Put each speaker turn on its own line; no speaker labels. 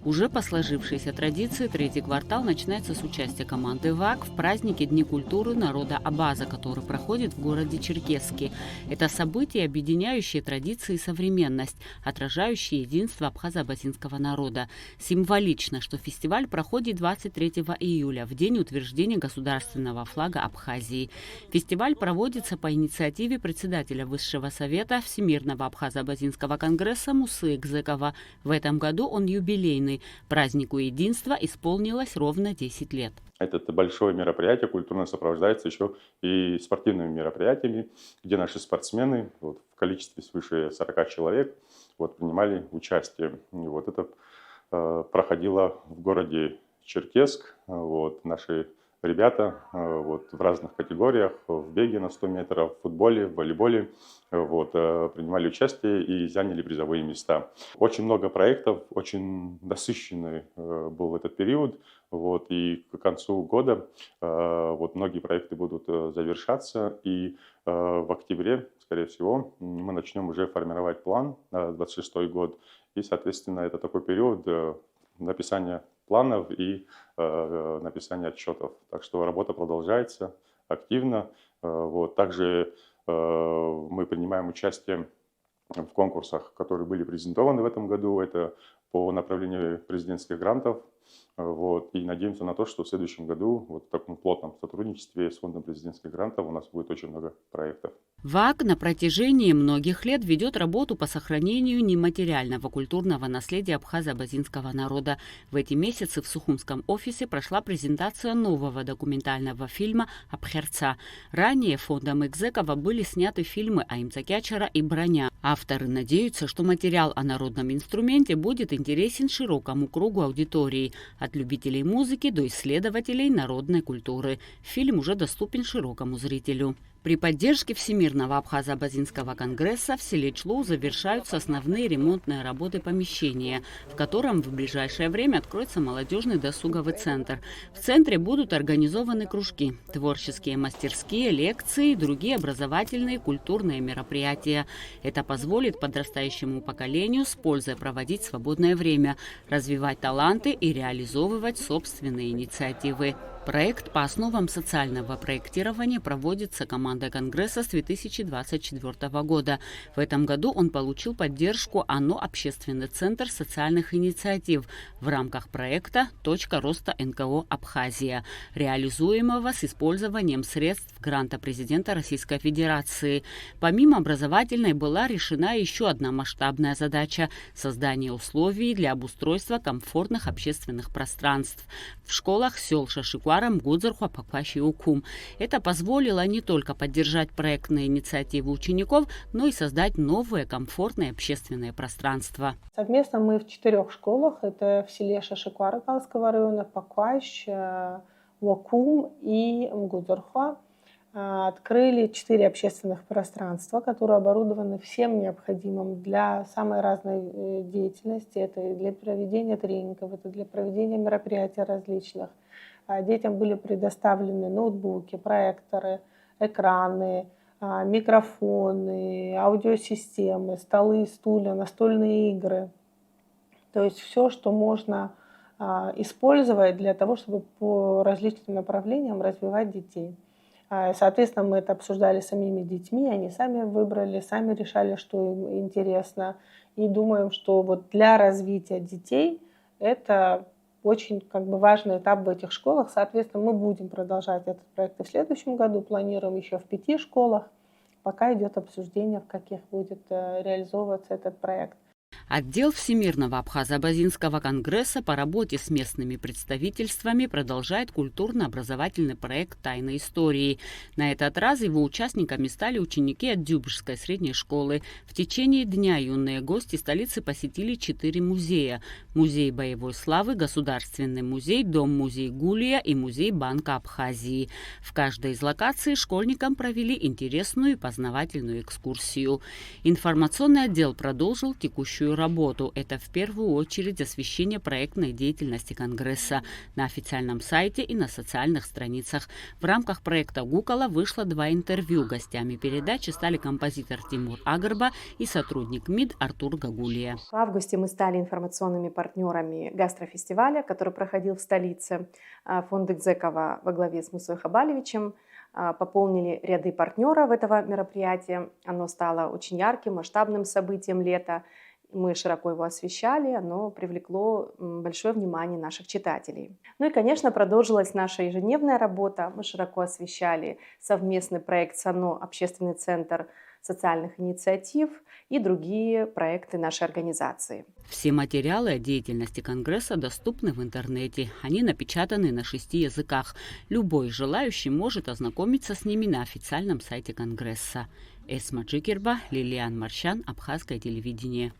Уже по сложившейся традиции третий квартал начинается с участия команды ВАК в празднике Дни культуры народа Абаза, который проходит в городе Черкесске. Это событие, объединяющее традиции и современность, отражающее единство абхазо-абазинского народа. Символично, что фестиваль проходит 23 июля, в день утверждения государственного флага Абхазии. Фестиваль проводится по инициативе председателя Высшего совета Всемирного абхазо-абазинского конгресса Мусы Экзекова. В этом году он юбилейный. Празднику единства исполнилось ровно 10 лет.
Это большое мероприятие культурно сопровождается еще и спортивными мероприятиями, где наши спортсмены в количестве свыше 40 человек принимали участие. И это проходило в городе Черкесск. Наши ребята в разных категориях, в беге на 100 метров, в футболе, в волейболе принимали участие и заняли призовые места. Очень много проектов, очень насыщенный был этот период. И к концу года многие проекты будут завершаться. И в октябре, скорее всего, мы начнем уже формировать план на 2026 год. И, соответственно, это такой период написания планов и написания отчетов. Так что работа продолжается активно. Также мы принимаем участие в конкурсах, которые были презентованы в этом году. Это по направлению президентских грантов. И надеемся на то, что в следующем году в таком плотном сотрудничестве с фондом президентских грантов у нас будет очень много проектов.
ВАК на протяжении многих лет ведет работу по сохранению нематериального культурного наследия абхазо-абазинского народа. В эти месяцы в Сухумском офисе прошла презентация нового документального фильма «Абхерца». Ранее фондом Экзекова были сняты фильмы Аимца Кячера и «Броня». Авторы надеются, что материал о народном инструменте будет интересен широкому кругу аудитории, от любителей музыки до исследователей народной культуры. Фильм уже доступен широкому зрителю. При поддержке Всемирного абхазо-абазинского конгресса в селе Члу завершаются основные ремонтные работы помещения, в котором в ближайшее время откроется молодежный досуговый центр. В центре будут организованы кружки, творческие мастерские, лекции и другие образовательные и культурные мероприятия. Это позволит подрастающему поколению с пользой проводить свободное время, развивать таланты и реализовывать собственные инициативы. Проект по основам социального проектирования проводится командой Конгресса с 2024 года. В этом году он получил поддержку ОНО «Общественный центр социальных инициатив» в рамках проекта «Точка роста НКО Абхазия», реализуемого с использованием средств гранта президента Российской Федерации. Помимо образовательной была решена еще одна масштабная задача – создание условий для обустройства комфортных общественных пространств в школах сел Шашикуара, Мгудзарху, Апакпаши и Укум. Это позволило не только поддержать проектные инициативы учеников, но и создать новые комфортные общественные пространства.
Совместно мы в 4 школах, это в селе Шашикуара Калского района, Пакваш, Укум и Мгудзарху, открыли 4 общественных пространства, которые оборудованы всем необходимым для самой разной деятельности. Это для проведения тренингов, это для проведения мероприятий различных. Детям были предоставлены ноутбуки, проекторы, экраны, микрофоны, аудиосистемы, столы, стулья, настольные игры. То есть все, что можно использовать для того, чтобы по различным направлениям развивать детей. Соответственно, мы это обсуждали с самими детьми, они сами выбрали, сами решали, что им интересно. И думаем, что для развития детей это очень важный этап в этих школах. Соответственно, мы будем продолжать этот проект и в следующем году, планируем еще в 5 школах. Пока идет обсуждение, в каких будет реализовываться этот проект.
Отдел Всемирного абхазо-абазинского конгресса по работе с местными представительствами продолжает культурно-образовательный проект «Тайны истории». На этот раз его участниками стали ученики от Дюбжской средней школы. В течение дня юные гости столицы посетили 4 музея. Музей боевой славы, Государственный музей, Дом-музей Гулия и Музей Банка Абхазии. В каждой из локаций школьникам провели интересную и познавательную экскурсию. Информационный отдел продолжил текущую следующую работу. Это в первую очередь освещение проектной деятельности Конгресса на официальном сайте и на социальных страницах. В рамках проекта «Гукола» вышло 2 интервью. Гостями передачи стали композитор Тимур Агарба и сотрудник МИД Артур Гагулия.
В августе мы стали информационными партнерами гастрофестиваля, который проходил в столице. Фонд Экзекова во главе с Мусой Хабалевичем пополнили ряды партнеров этого мероприятия. Оно стало очень ярким, масштабным событием лета. Мы широко его освещали, оно привлекло большое внимание наших читателей. Ну и, конечно, продолжилась наша ежедневная работа. Мы широко освещали совместный проект САНО «Общественный центр социальных инициатив» и другие проекты нашей организации.
Все материалы о деятельности Конгресса доступны в интернете. Они напечатаны на 6 языках. Любой желающий может ознакомиться с ними на официальном сайте Конгресса. Эсма Джикерба, Лилиан Маршан, Абхазское телевидение.